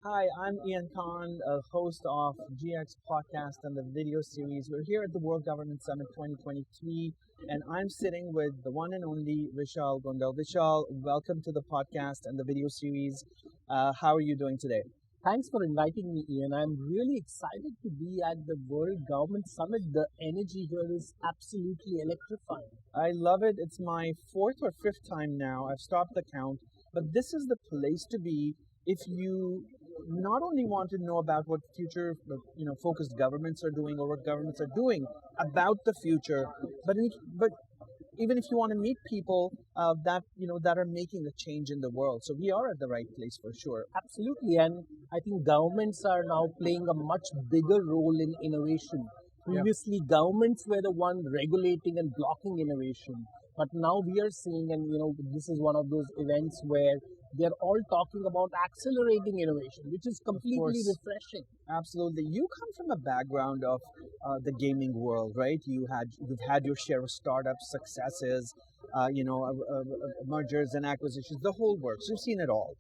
Hi, I'm Ian Khan, a host of GX podcast and the video series. We're here at the World Government Summit 2023, and I'm sitting with the one and only Vishal Gondal. Vishal, welcome to the podcast and the video series. How are you doing today? Thanks for inviting me, Ian. I'm really excited to be at the World Government Summit. The energy here is absolutely electrifying. I love it. It's my fourth or fifth time now. I've stopped the count, but this is the place to be if you not only want to know about what future focused governments are doing or what governments are doing about the future, but even if you want to meet people that are making a change in the world. So we are at the right place for sure. Absolutely. And I think governments are now playing a much bigger role in innovation. Previously, governments were the one regulating and blocking innovation. But now we are seeing, and this is one of those events where they're all talking about accelerating innovation, which is completely refreshing. Absolutely. You come from a background of the gaming world, right? You've had your share of startups, successes, mergers and acquisitions, the whole works. You've seen it all.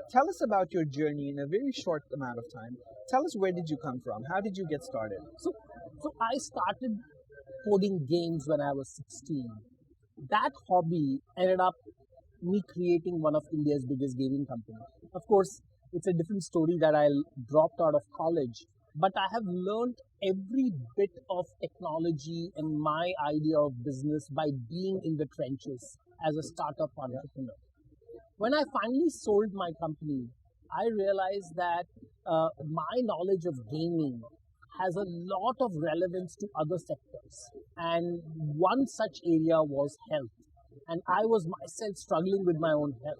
Tell us about your journey in a very short amount of time. Tell us, where did you come from? How did you get started? So I started coding games when I was 16. That hobby ended up me creating one of India's biggest gaming companies. Of course, it's a different story that I dropped out of college, but I have learned every bit of technology and my idea of business by being in the trenches as a startup entrepreneur. When I finally sold my company, I realized that my knowledge of gaming has a lot of relevance to other sectors. And one such area was health. And I was myself struggling with my own health.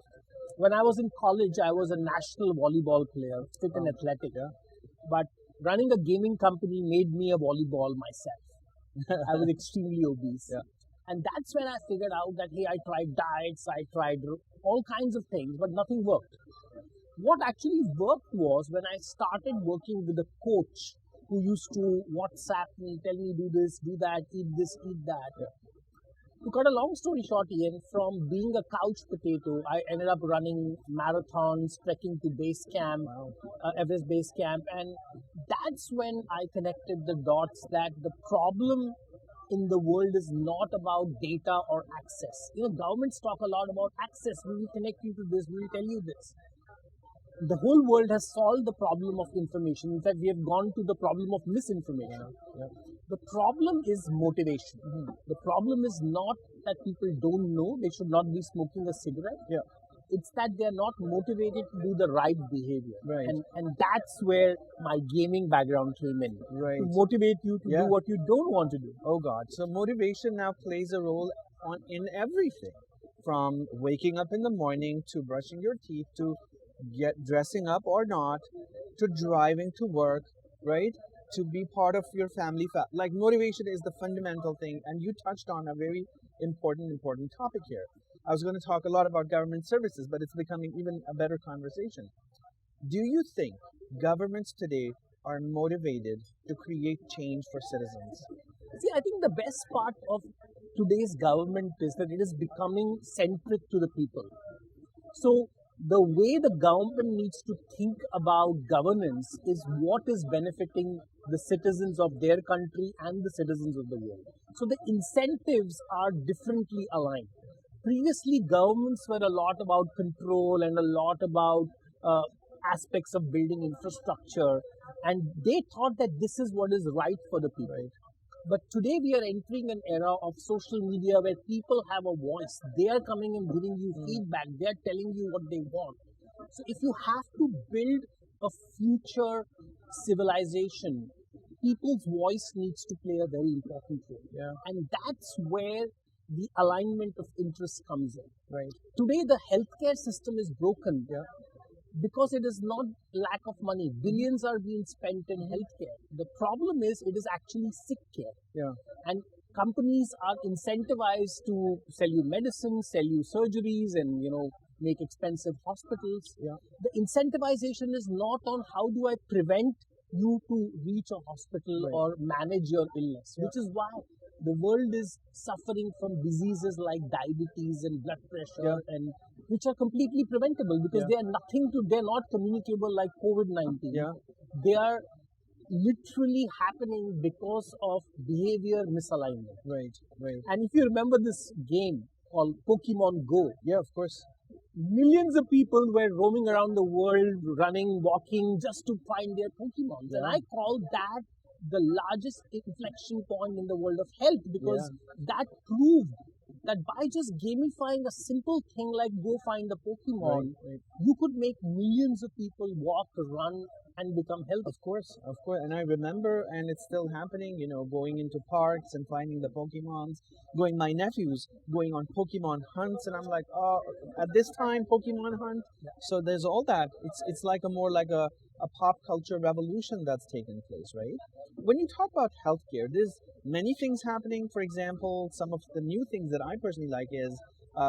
When I was in college, I was a national volleyball player, fit and athletic. But running a gaming company made me a volleyball myself. I was extremely obese. And that's when I figured out that, hey, I tried diets, I tried all kinds of things, but nothing worked. What actually worked was when I started working with a coach who used to WhatsApp me, tell me do this, do that, eat this, eat that. To cut a long story short, Ian, from being a couch potato, I ended up running marathons, trekking to base camp, Everest base camp, and that's when I connected the dots that the problem in the world is not about data or access. Governments talk a lot about access. We will connect you to this. We will tell you this. The whole world has solved the problem of information. In fact, we have gone to the problem of misinformation. The problem is motivation. The problem is not that people don't know they should not be smoking a cigarette. It's that they're not motivated to do the right behavior. And that's where my gaming background came in. To motivate you to do what you don't want to do. Oh God. So motivation now plays a role in everything, from waking up in the morning to brushing your teeth to dressing up or not, to driving to work, right? To be part of your family. Like, motivation is the fundamental thing, and you touched on a very important topic here. I was going to talk a lot about government services, but it's becoming even a better conversation. Do you think governments today are motivated to create change for citizens? See, I think the best part of today's government is that it is becoming centric to the people. So the way the government needs to think about governance is what is benefiting the citizens of their country and the citizens of the world. So the incentives are differently aligned. Previously, governments were a lot about control and a lot about aspects of building infrastructure, and they thought that this is what is right for the people. But today we are entering an era of social media where people have a voice. They are coming and giving you feedback. They are telling you what they want. So if you have to build a future civilization, people's voice needs to play a very important role. And that's where the alignment of interest comes in. Today the healthcare system is broken. Because it is not lack of money. Billions are being spent in healthcare. The problem is it is actually sick care. And companies are incentivized to sell you medicine, sell you surgeries, and make expensive hospitals. The incentivization is not on how do I prevent you to reach a hospital or manage your illness, which is why the world is suffering from diseases like diabetes and blood pressure and which are completely preventable because Yeah. they're not communicable like COVID-19. Yeah. They are literally happening because of behavior misalignment. Right. Right. And if you remember this game called Pokemon Go, Yeah. Of course. millions of people were roaming around the world, running, walking, just to find their Pokemons. And Yeah. I call that the largest inflection point in the world of health because that proved that by just gamifying a simple thing like go find a Pokemon, Right. you could make millions of people walk, run, and become healthy. Of course. And I remember, and it's still happening, going into parks and finding the Pokemons, my nephews going on Pokemon hunts, and I'm like, oh, at this time, Pokemon hunt. So there's all that. It's like a pop culture revolution that's taken place, right? When you talk about healthcare, there's many things happening. For example, some of the new things that I personally like is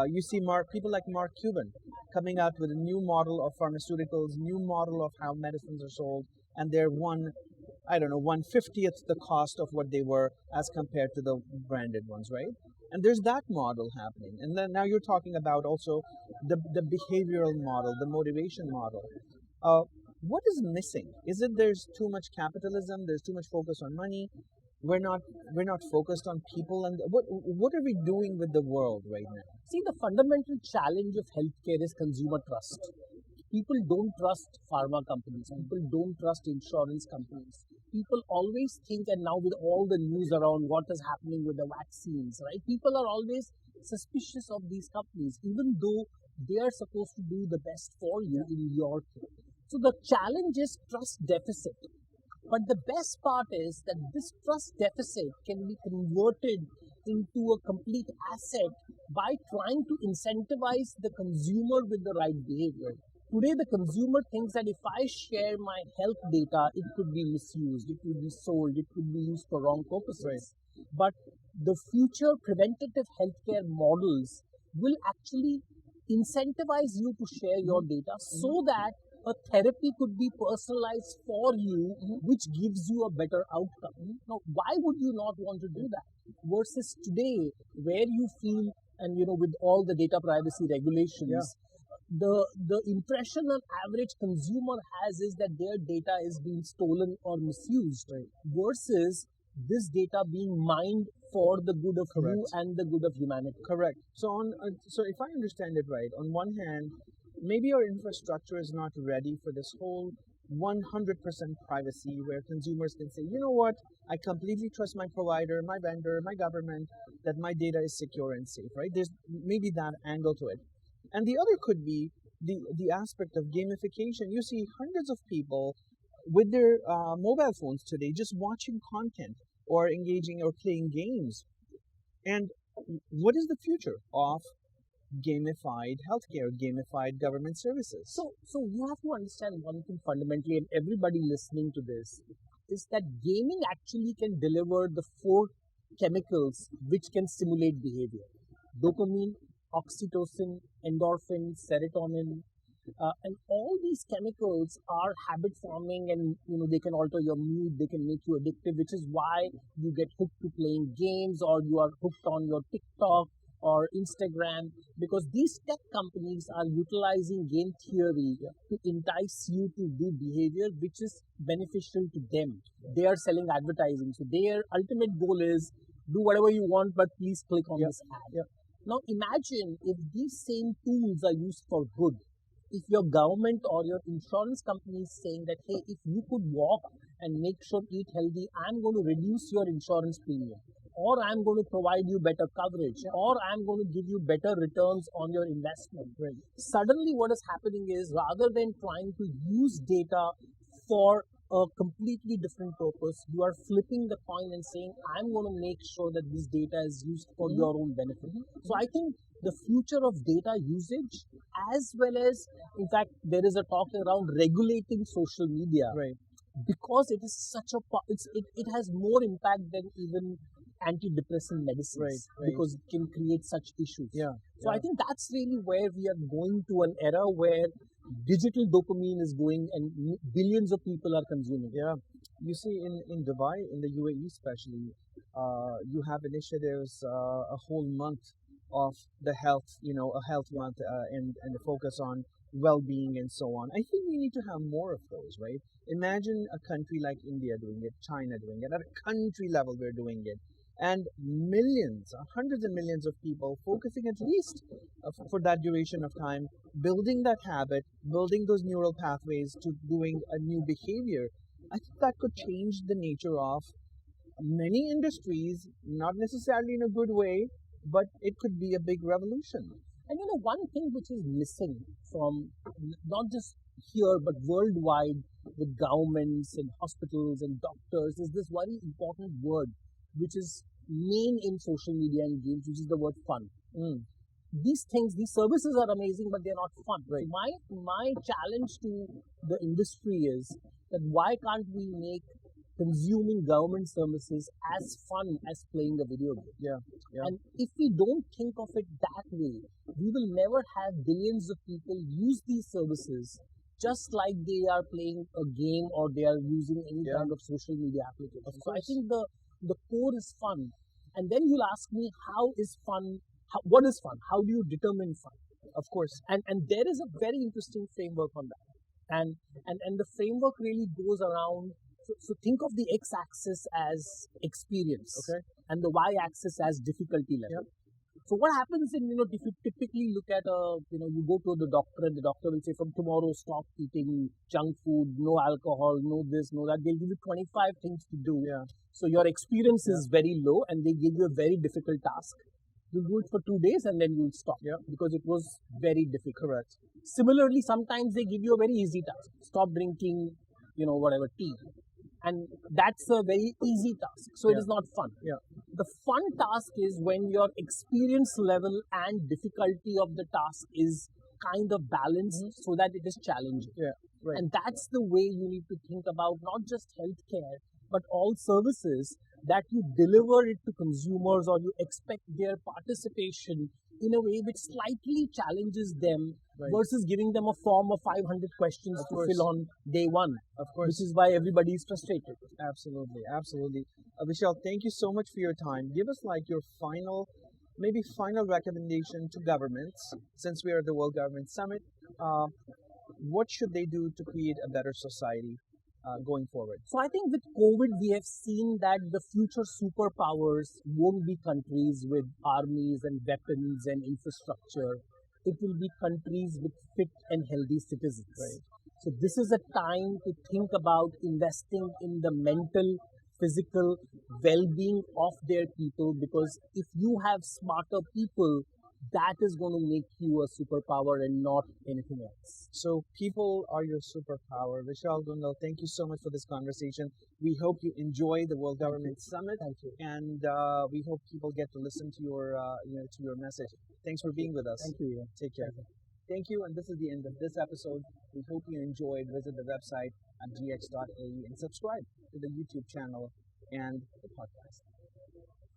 you see people like Mark Cuban coming out with a new model of pharmaceuticals, new model of how medicines are sold, and they're 1/50th the cost of what they were as compared to the branded ones, right? And there's that model happening. And then now you're talking about also the behavioral model, the motivation model. Uh, what is missing? Is it there's too much capitalism? There's too much focus on money. We're not focused on people. And what are we doing with the world right now? See, the fundamental challenge of healthcare is consumer trust. People don't trust pharma companies. People don't trust insurance companies. People always think, and now with all the news around what is happening with the vaccines, right? People are always suspicious of these companies, even though they are supposed to do the best for you in your care. So the challenge is trust deficit. But the best part is that this trust deficit can be converted into a complete asset by trying to incentivize the consumer with the right behavior. Today, the consumer thinks that if I share my health data, it could be misused, it could be sold, it could be used for wrong purposes. Right. But the future preventative healthcare models will actually incentivize you to share your data so that a therapy could be personalized for you, which gives you a better outcome. Now, why would you not want to do that? Versus today, where you feel, and with all the data privacy regulations, the impression an average consumer has is that their data is being stolen or misused, versus this data being mined for the good of you and the good of humanity. Correct. So so if I understand it right, on one hand, maybe our infrastructure is not ready for this whole 100% privacy where consumers can say, you know what, I completely trust my provider, my vendor, my government, that my data is secure and safe, right? There's maybe that angle to it. And the other could be the aspect of gamification. You see hundreds of people with their mobile phones today just watching content or engaging or playing games. And what is the future of gamified healthcare, gamified government services? So you have to understand one thing fundamentally, and everybody listening to this, is that gaming actually can deliver the 4 chemicals which can stimulate behavior: dopamine, oxytocin, endorphin, serotonin, and all these chemicals are habit forming, and they can alter your mood, they can make you addictive, which is why you get hooked to playing games, or you are hooked on your TikTok or Instagram, because these tech companies are utilizing game theory to entice you to do behavior which is beneficial to them. They are selling advertising, so their ultimate goal is do whatever you want, but please click on this ad. Now imagine if these same tools are used for good. If your government or your insurance company is saying that, hey, if you could walk and make sure eat healthy, I'm going to reduce your insurance premium, or I'm going to provide you better coverage, or I'm going to give you better returns on your investment. Suddenly what is happening is, rather than trying to use data for a completely different purpose, you are flipping the coin and saying, I'm going to make sure that this data is used for your own benefit. So I think the future of data usage, as well as, in fact, there is a talk around regulating social media, because it is such a, it has more impact than even antidepressant medicines, because it can create such issues. So I think that's really where we are going to an era where digital dopamine is going and billions of people are consuming. You see in Dubai, in the UAE especially, you have initiatives a whole month of the health, a health month, and the focus on well-being and so on. I think we need to have more of those, right? Imagine a country like India doing it, China doing it, at a country level we're doing it, and millions, hundreds and millions of people focusing at least for that duration of time, building that habit, building those neural pathways to doing a new behavior. I think that could change the nature of many industries, not necessarily in a good way, but it could be a big revolution. And one thing which is missing from not just here but worldwide with governments and hospitals and doctors is this very important word which is main in social media and games, which is the word fun. These things, these services are amazing, but they're not fun. Right. My challenge to the industry is that why can't we make consuming government services as fun as playing a video game? Yeah. And if we don't think of it that way, we will never have billions of people use these services just like they are playing a game or they are using any kind of social media application. So I think the core is fun. And then you'll ask me, what is fun? How do you determine fun? Of course. And there is a very interesting framework on that. And the framework really goes around. So think of the x-axis as experience, and the y-axis as difficulty level. So what happens if you typically look at you go to the doctor and the doctor will say from tomorrow stop eating junk food, no alcohol, no this, no that. They'll give you 25 things to do. So your experience is very low and they give you a very difficult task. You'll do it for 2 days and then you'll stop because it was very difficult. Correct. Similarly, sometimes they give you a very easy task. Stop drinking, whatever, tea. And that's a very easy task. So it is not fun. The fun task is when your experience level and difficulty of the task is kind of balanced so that it is challenging. Right. And that's the way you need to think about not just healthcare, but all services that you deliver it to consumers or you expect their participation in a way which slightly challenges them versus giving them a form of 500 questions to fill on day one. Of course. Which is why everybody is frustrated. Absolutely. Vishal, thank you so much for your time. Give us like your final recommendation to governments, since we are at the World Government Summit. What should they do to create a better society going forward? So I think with COVID, we have seen that the future superpowers won't be countries with armies and weapons and infrastructure. It will be countries with fit and healthy citizens. So this is a time to think about investing in the mental, physical well-being of their people, because if you have smarter people, that is going to make you a superpower and not anything else. So people are your superpower. Vishal Gondal, thank you so much for this conversation. We hope you enjoy the World Government Summit. Thank you. And we hope people get to listen to your to your message. Thanks for being with us. Thank you. Take care. Thank you. And this is the end of this episode. We hope you enjoyed. Visit the website at gx.ae and subscribe to the YouTube channel and the podcast.